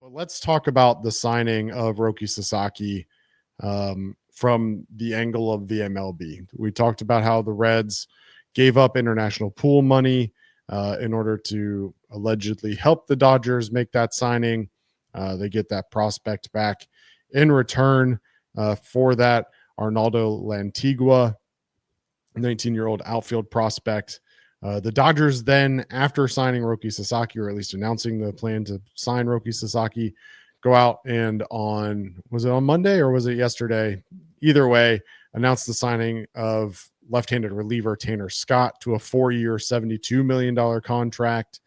But let's talk about the signing of Roki Sasaki from the angle of the MLB. We talked about how the Reds gave up international pool money in order to allegedly help the Dodgers make that signing. They get that prospect back in return for that. Arnaldo Lantigua, 19-year-old outfield prospect. The Dodgers then, after signing Roki Sasaki, or at least announcing the plan to sign Roki Sasaki, go out and was it on Monday or was it yesterday? Either way, announced the signing of left-handed reliever Tanner Scott to a 4-year, $72 million contract.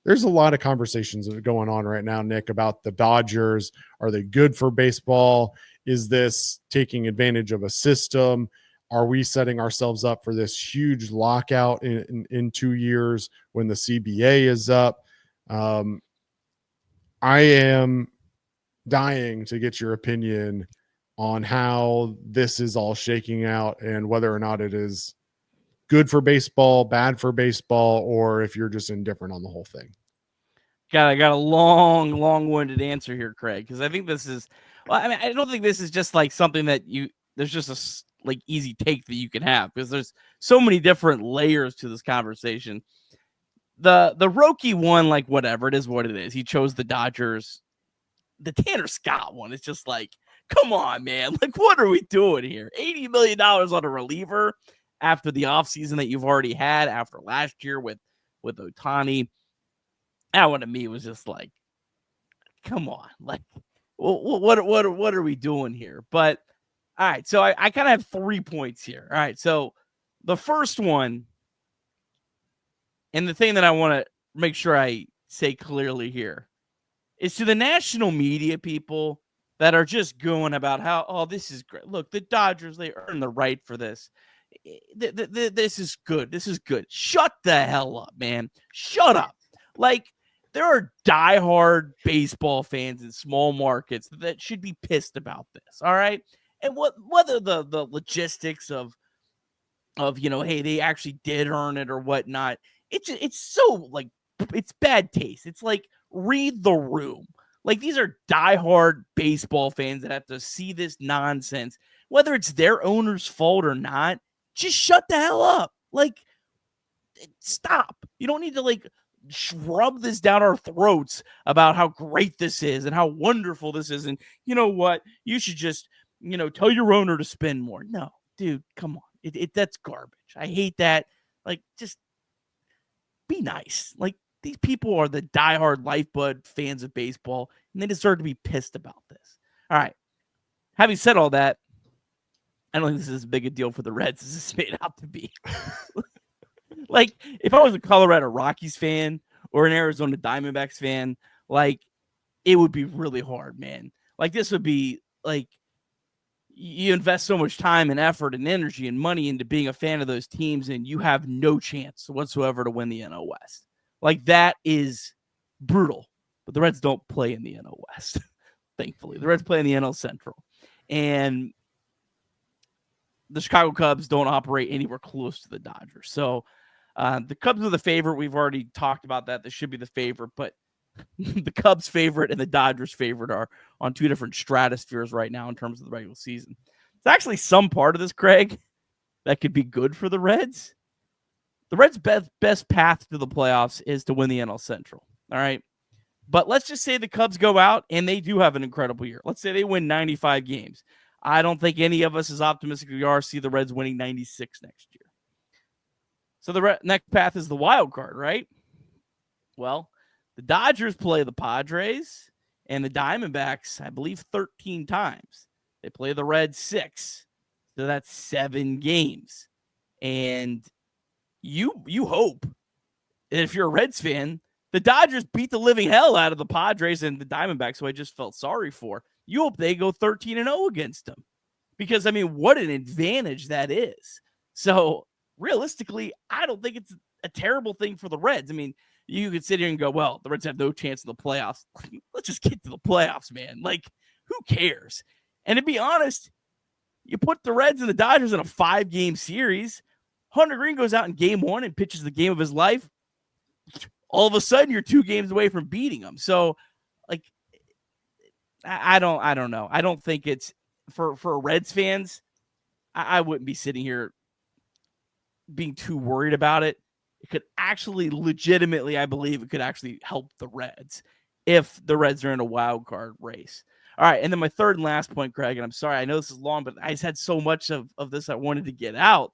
There's a lot of conversations that are going on right now, Nick, about the Dodgers. Are they good for baseball? Is this taking advantage of a system? Are we setting ourselves up for this huge lockout in 2 years when the CBA is up? I am dying to get your opinion on how this is all shaking out and whether or not it is good for baseball, bad for baseball, or if you're just indifferent on the whole thing. I got a long-winded answer here, Craig, because I think this is, well, I mean, I don't think this is just like something that there's just a like easy take that you can have, because there's so many different layers to this conversation. The Roki one, like, whatever, it is what it is. He chose the Dodgers. The Tanner Scott one is just like, come on, man. Like, what are we doing here? $80 million on a reliever after the offseason that you've already had after last year with Ohtani. That one to me was just like, come on. Like, what are we doing here? But, all right, so I kind of have 3 points here. All right, so the first one, and the thing that I want to make sure I say clearly here, is to the national media people that are just going about how, oh, this is great. Look, the Dodgers, they earned the right for this. This is good. This is good. Shut the hell up, man. Shut up. Like, there are diehard baseball fans in small markets that should be pissed about this, all right? And whether the logistics of hey, they actually did earn it or whatnot, it's so, like, it's bad taste. It's like, read the room. Like, these are diehard baseball fans that have to see this nonsense, whether it's their owner's fault or not. Just shut the hell up. Like, stop. You don't need to, like, shrub this down our throats about how great this is and how wonderful this is. And you know what? You should just, tell your owner to spend more. No, dude, come on. That's garbage. I hate that. Like, just be nice. Like, these people are the diehard lifeblood fans of baseball, and they deserve to be pissed about this. All right. Having said all that, I don't think this is as big a deal for the Reds as it's made out to be. Like, if I was a Colorado Rockies fan or an Arizona Diamondbacks fan, like, it would be really hard, man. Like, this would be, like, you invest so much time and effort and energy and money into being a fan of those teams, and you have no chance whatsoever to win the NL West. Like, that is brutal. But the Reds don't play in the NL West, thankfully. The Reds play in the NL Central. And the Chicago Cubs don't operate anywhere close to the Dodgers. So the Cubs are the favorite. We've already talked about that. They should be the favorite. But the Cubs favorite and the Dodgers favorite are on two different stratospheres right now in terms of the regular season. It's actually some part of this, Craig, that could be good for the Reds. The Reds' best path to the playoffs is to win the NL Central. All right. But let's just say the Cubs go out and they do have an incredible year. Let's say they win 95 games. I don't think any of us, as optimistic as we are, see the Reds winning 96 next year. So the next path is the wild card, right? Well, the Dodgers play the Padres and the Diamondbacks, I believe, 13 times. They play the Reds 6. So that's 7 games. And you hope that if you're a Reds fan, the Dodgers beat the living hell out of the Padres and the Diamondbacks, who I just felt sorry for. You hope they go 13-0 against them. Because, I mean, what an advantage that is. So, realistically, I don't think it's a terrible thing for the Reds. I mean, you could sit here and go, well, the Reds have no chance in the playoffs. Let's just get to the playoffs, man. Like, who cares? And to be honest, you put the Reds and the Dodgers in a 5-game series. Hunter Green goes out in game 1 and pitches the game of his life. All of a sudden, you're 2 games away from beating them. So, like, I don't know. I don't think it's for Reds fans. I wouldn't be sitting here being too worried about it. It could actually legitimately, I believe it could actually help the Reds if the Reds are in a wild card race. All right. And then my third and last point, Craig, and I'm sorry, I know this is long, but I just had so much of this I wanted to get out.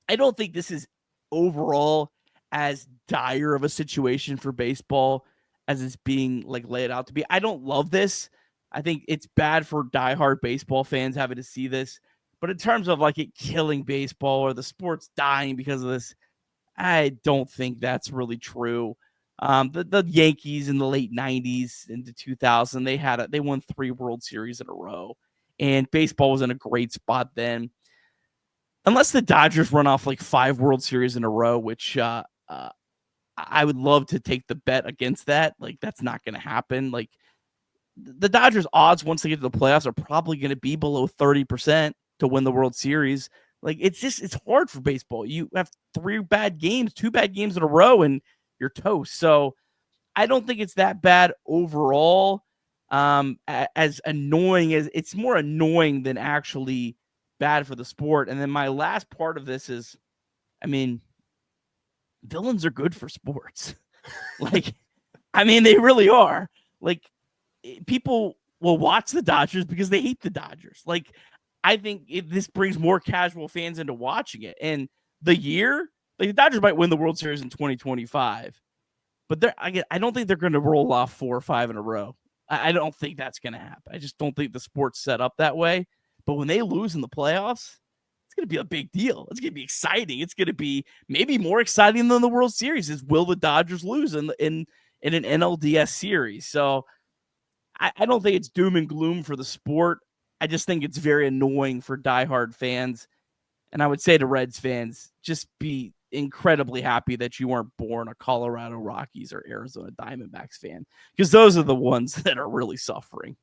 I don't think this is overall as dire of a situation for baseball as it's being like laid out to be. I don't love this. I think it's bad for diehard baseball fans having to see this. But in terms of like it killing baseball or the sport's dying because of this, I don't think that's really true. The Yankees in the late 90s into 2000, they won 3 World Series in a row, and baseball was in a great spot then. Unless the Dodgers run off like 5 World Series in a row, which I would love to take the bet against that. Like that's not going to happen. Like the Dodgers odds once they get to the playoffs are probably going to be below 30% to win the World Series. Like it's hard for baseball. You have 2 bad games in a row, and you're toast. So I don't think it's that bad overall. As annoying as it's more annoying than actually bad for the sport. And then my last part of this is, I mean, villains are good for sports. Like, I mean, they really are. Like, people will watch the Dodgers because they hate the Dodgers. Like, I think this brings more casual fans into watching it. And the year, like the Dodgers might win the World Series in 2025, but I don't think they're going to roll off 4 or 5 in a row. I don't think that's going to happen. I just don't think the sport's set up that way. But when they lose in the playoffs, it's going to be a big deal. It's going to be exciting. It's going to be maybe more exciting than the World Series is will the Dodgers lose in an NLDS series. So I don't think it's doom and gloom for the sport. I just think it's very annoying for diehard fans. And I would say to Reds fans, just be incredibly happy that you weren't born a Colorado Rockies or Arizona Diamondbacks fan, because those are the ones that are really suffering.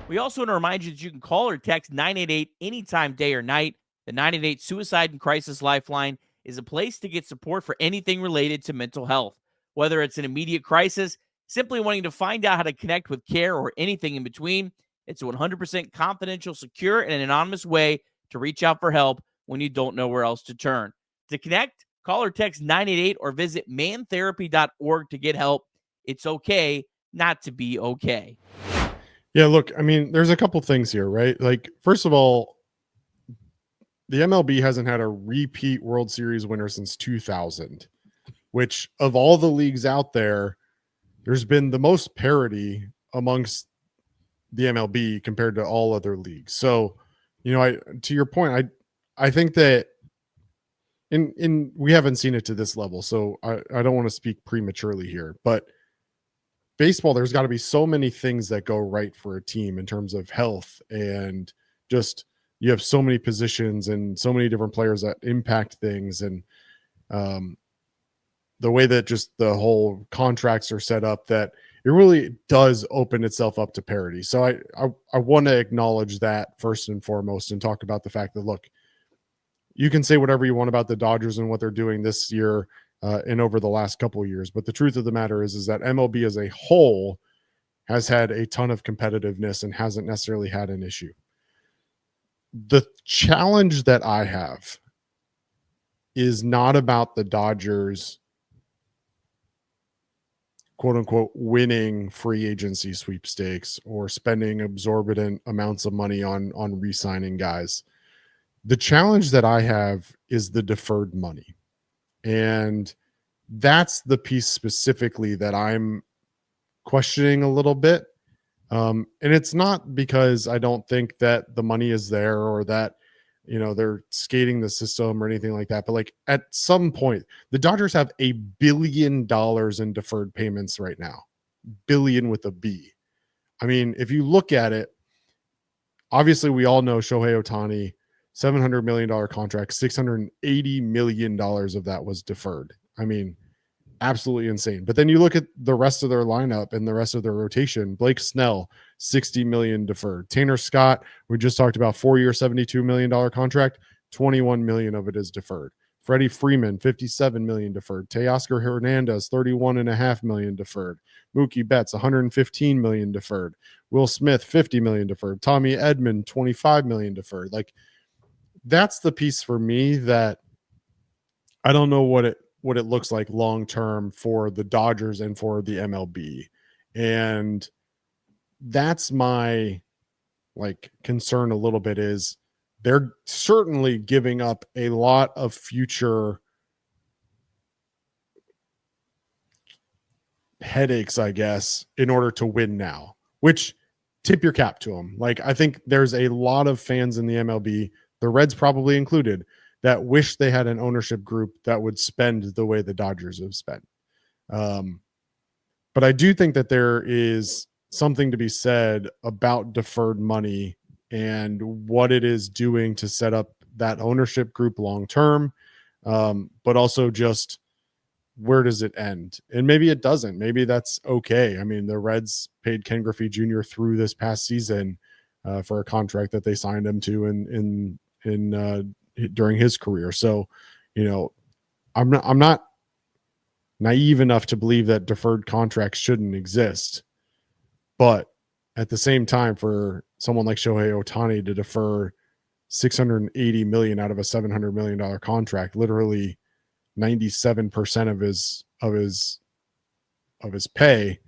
We also want to remind you that you can call or text 988 anytime, day or night. The 988 Suicide and Crisis Lifeline is a place to get support for anything related to mental health, whether it's an immediate crisis, simply wanting to find out how to connect with care, or anything in between. It's a 100% confidential, secure, and an anonymous way to reach out for help when you don't know where else to turn. To connect, call or text 988 or visit mantherapy.org to get help. It's okay not to be okay. Yeah, look, I mean, there's a couple things here, right? Like, first of all, the MLB hasn't had a repeat World Series winner since 2000, which of all the leagues out there, there's been the most parity amongst the MLB compared to all other leagues. So, you know, to your point, I think that we haven't seen it to this level, so I don't want to speak prematurely here, but baseball, there's got to be so many things that go right for a team in terms of health, and just you have so many positions and so many different players that impact things, and the way that just the whole contracts are set up, that it really does open itself up to parity. So I want to acknowledge that first and foremost, and talk about the fact that, look, you can say whatever you want about the Dodgers and what they're doing this year and over the last couple of years, but the truth of the matter is that MLB as a whole has had a ton of competitiveness and hasn't necessarily had an issue. The challenge that I have is not about the Dodgers, quote unquote, winning free agency sweepstakes or spending exorbitant amounts of money on re-signing guys. The challenge that I have is the deferred money. And that's the piece specifically that I'm questioning a little bit. And it's not because I don't think that the money is there, or that, you know, they're skating the system or anything like that. But like, at some point, the Dodgers have $1 billion in deferred payments right now. Billion with a B. I mean, if you look at it, obviously we all know Shohei Ohtani, $700 million contract, $680 million of that was deferred. I mean, absolutely insane. But then you look at the rest of their lineup and the rest of their rotation. Blake Snell, $60 million deferred. Tanner Scott, we just talked about, 4-year, $72 million contract, $21 million of it is deferred. Freddie Freeman, $57 million deferred. Teoscar Hernandez, $31.5 million deferred. Mookie Betts, $115 million deferred. Will Smith, $50 million deferred. Tommy Edman, $25 million deferred. Like, that's the piece for me that I don't know what it looks like long term for the Dodgers and for the MLB. And that's my concern a little bit, is they're certainly giving up a lot of future headaches, I guess, in order to win now, which tip your cap to them. Like, I think there's a lot of fans in the MLB, the Reds probably included, that wish they had an ownership group that would spend the way the Dodgers have spent. But I do think that there is something to be said about deferred money and what it is doing to set up that ownership group long term, but also just where does it end? And maybe it doesn't. Maybe that's okay. I mean, the Reds paid Ken Griffey Jr. through this past season for a contract that they signed him to in during his career. So, I'm not naive enough to believe that deferred contracts shouldn't exist. But at the same time, for someone like Shohei Ohtani to defer $680 million out of a $700 million contract, literally 97% of his pay,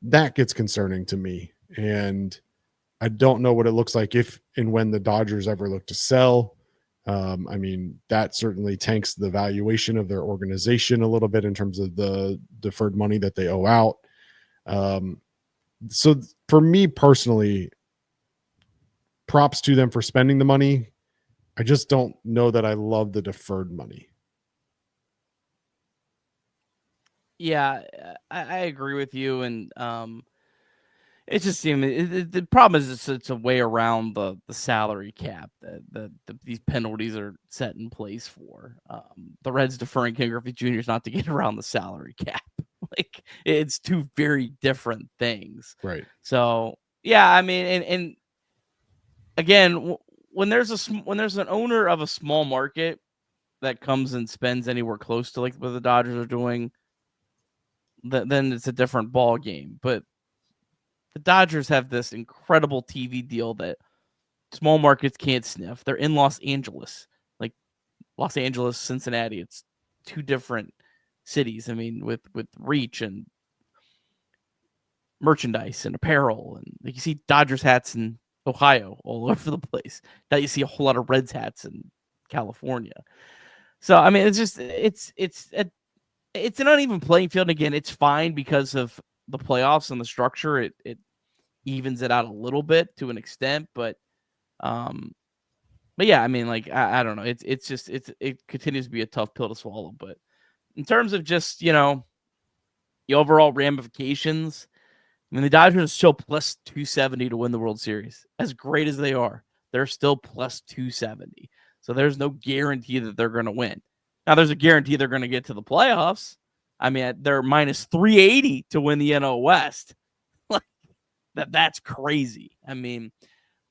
that gets concerning to me. And I don't know what it looks like if and when the Dodgers ever look to sell. I mean, that certainly tanks the valuation of their organization a little bit in terms of the deferred money that they owe out. So for me personally, props to them for spending the money. I just don't know that I love the deferred money. Yeah, I agree with you. And it just seems the problem is it's a way around the salary cap that these penalties are set in place for. The Reds deferring Ken Griffey Jr. is not to get around the salary cap. Like, it's two very different things. Right. So yeah, I mean, and again, when there's an owner of a small market that comes and spends anywhere close to like what the Dodgers are doing, then it's a different ball game. But the Dodgers have this incredible TV deal that small markets can't sniff. They're in Los Angeles, like Los Angeles, Cincinnati. It's two different cities. I mean, with reach and merchandise and apparel, and like you see Dodgers hats in Ohio all over the place. Now you see a whole lot of Reds hats in California. So I mean, it's an uneven playing field. Again, it's fine because of the playoffs and the structure. It evens it out a little bit to an extent, but yeah, I mean, like I don't know. It continues to be a tough pill to swallow. But in terms of just the overall ramifications, I mean, the Dodgers are still plus 270 to win the World Series. As great as they are, they're still plus 270. So there's no guarantee that they're going to win. Now, there's a guarantee they're going to get to the playoffs. I mean, they're minus 380 to win the NL West. That's crazy. I mean,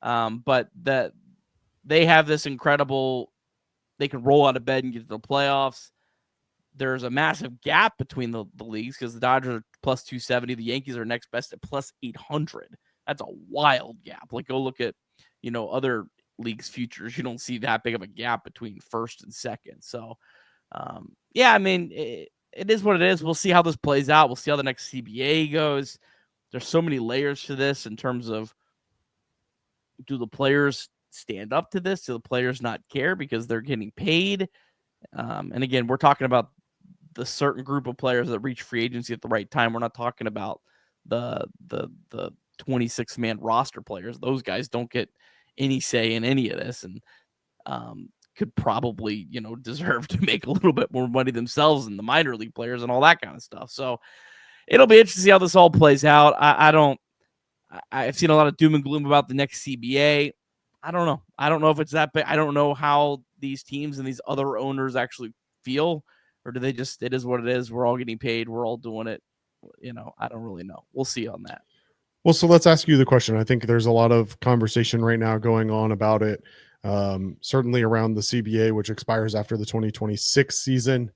but that they have this incredible, they can roll out of bed and get to the playoffs. There's a massive gap between the leagues because the Dodgers are plus 270. The Yankees are next best at plus 800. That's a wild gap. Like, go look at, other leagues' futures. You don't see that big of a gap between first and second. So, yeah, I mean, it is what it is. We'll see how this plays out. We'll see how the next CBA goes. There's so many layers to this in terms of, do the players stand up to this? Do the players not care because they're getting paid? And again, we're talking about the certain group of players that reach free agency at the right time. We're not talking about the 26-man roster players. Those guys don't get any say in any of this, and could probably, deserve to make a little bit more money themselves than the minor league players and all that kind of stuff. So it'll be interesting to see how this all plays out. I've seen a lot of doom and gloom about the next CBA. I don't know. I don't know if it's that big. I don't know how these teams and these other owners actually feel, or do they just, it is what it is. We're all getting paid. We're all doing it. I don't really know. We'll see on that. Well, so let's ask you the question. I think there's a lot of conversation right now going on about it. certainly around the CBA, which expires after the 2026 season.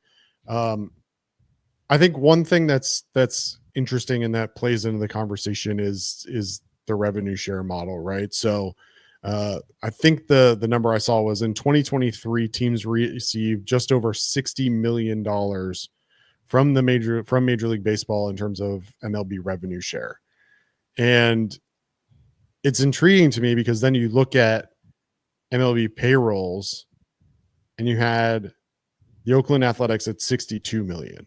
I think one thing that's interesting and that plays into the conversation is the revenue share model, right? So I think the number I saw was in 2023, teams received just over $60 million from Major League Baseball in terms of MLB revenue share. And it's intriguing to me because then you look at MLB payrolls and you had the Oakland Athletics at 62 million,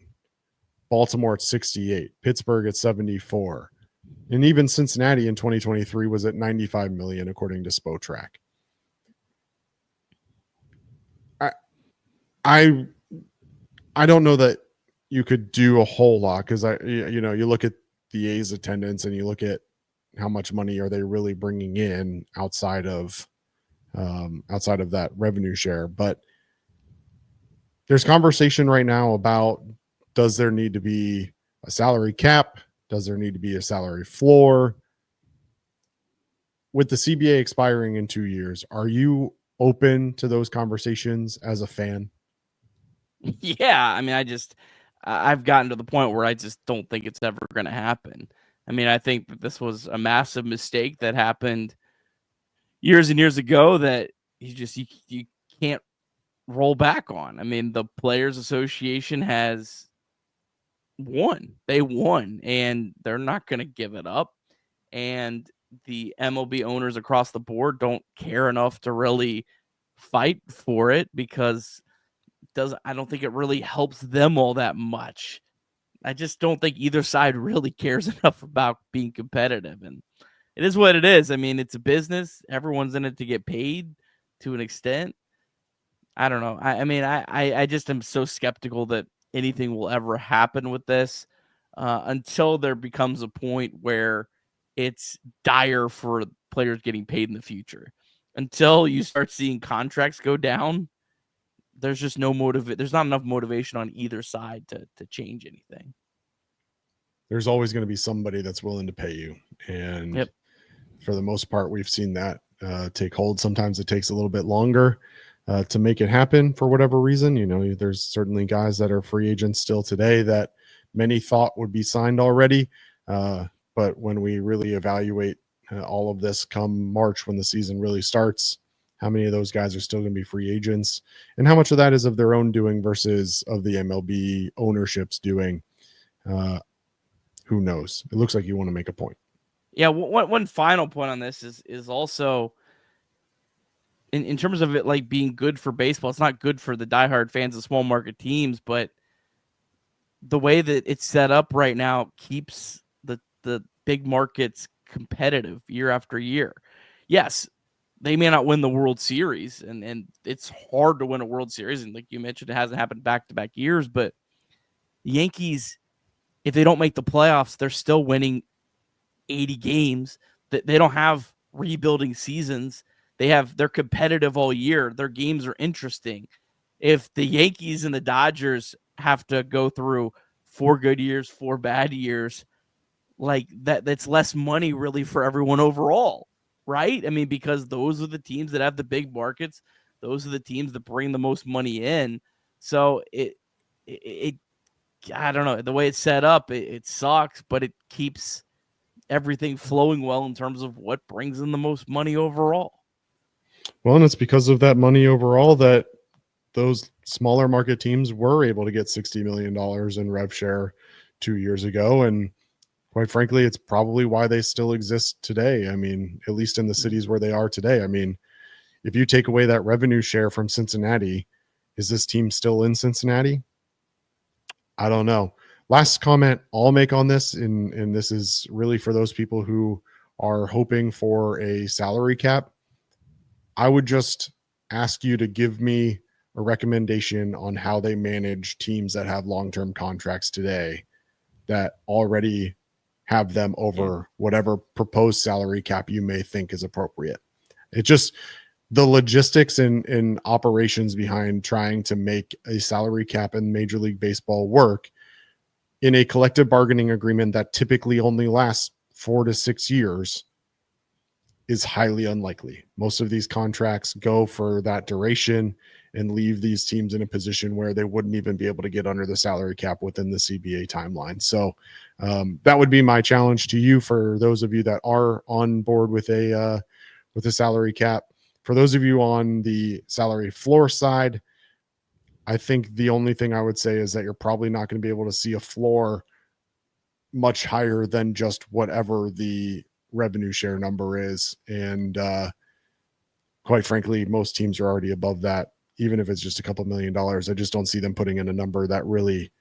Baltimore at 68, Pittsburgh at 74, and even Cincinnati in 2023 was at 95 million, according to Spotrac. I don't know that you could do a whole lot because you look at the A's attendance and you look at how much money are they really bringing in outside of that revenue share. But there's conversation right now about, does there need to be a salary cap? Does there need to be a salary floor? With the CBA expiring in 2 years, are you open to those conversations as a fan? Yeah, I mean, I've gotten to the point where I just don't think it's ever going to happen. I mean, I think that this was a massive mistake that happened years and years ago that you can't roll back on. I mean, the Players Association has won. They won, and they're not going to give it up. And the MLB owners across the board don't care enough to really fight for it because I don't think it really helps them all that much. I just don't think either side really cares enough about being competitive, and it is what it is. I mean, it's a business. Everyone's in it to get paid to an extent. I don't know. I just am so skeptical that anything will ever happen with this until there becomes a point where it's dire for players getting paid in the future. Until you start seeing contracts go down, there's just there's not enough motivation on either side to change anything. There's always going to be somebody that's willing to pay you. And for the most part, we've seen that take hold. Sometimes it takes a little bit longer to make it happen for whatever reason. There's certainly guys that are free agents still today that many thought would be signed already. But when we really evaluate all of this come March, when the season really starts, how many of those guys are still going to be free agents, and how much of that is of their own doing versus of the MLB ownership's doing? Who knows? It looks like you want to make a point. Yeah. One final point on this is also in terms of it like being good for baseball. It's not good for the diehard fans of small market teams, but the way that it's set up right now keeps the big markets competitive year after year. Yes, they may not win the World Series, and it's hard to win a World Series. And like you mentioned, it hasn't happened back-to-back years, but the Yankees, if they don't make the playoffs, they're still winning 80 games. They don't have rebuilding seasons. They're competitive all year. Their games are interesting. If the Yankees and the Dodgers have to go through 4 good years, 4 bad years, like that's less money really for everyone overall, right? I mean, because those are the teams that have the big markets. Those are the teams that bring the most money in. So it I don't know, the way it's set up, it sucks, but it keeps everything flowing well in terms of what brings in the most money overall. Well, and it's because of that money overall that those smaller market teams were able to get $60 million in rev share 2 years ago. And quite frankly, it's probably why they still exist today. I mean, at least in the cities where they are today. I mean, if you take away that revenue share from Cincinnati, is this team still in Cincinnati? I don't know. Last comment I'll make on this, and this is really for those people who are hoping for a salary cap. I would just ask you to give me a recommendation on how they manage teams that have long-term contracts today that already have them over whatever proposed salary cap you may think is appropriate. It just, the logistics and operations behind trying to make a salary cap in Major League Baseball work in a collective bargaining agreement that typically only lasts 4 to 6 years is highly unlikely. Most of these contracts go for that duration and leave these teams in a position where they wouldn't even be able to get under the salary cap within the CBA timeline. So that would be my challenge to you, for those of you that are on board with a salary cap. For those of you on the salary floor side, I think the only thing I would say is that you're probably not going to be able to see a floor much higher than just whatever the revenue share number is. And quite frankly, most teams are already above that, even if it's just a couple $1 million. I just don't see them putting in a number that really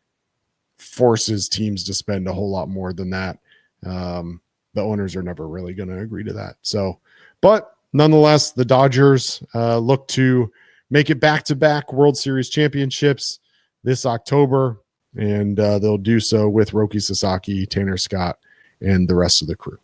forces teams to spend a whole lot more than that. The owners are never really going to agree to that. So, but nonetheless, the Dodgers look to make it back-to-back World Series championships this October, and they'll do so with Roki Sasaki, Tanner Scott, and the rest of the crew.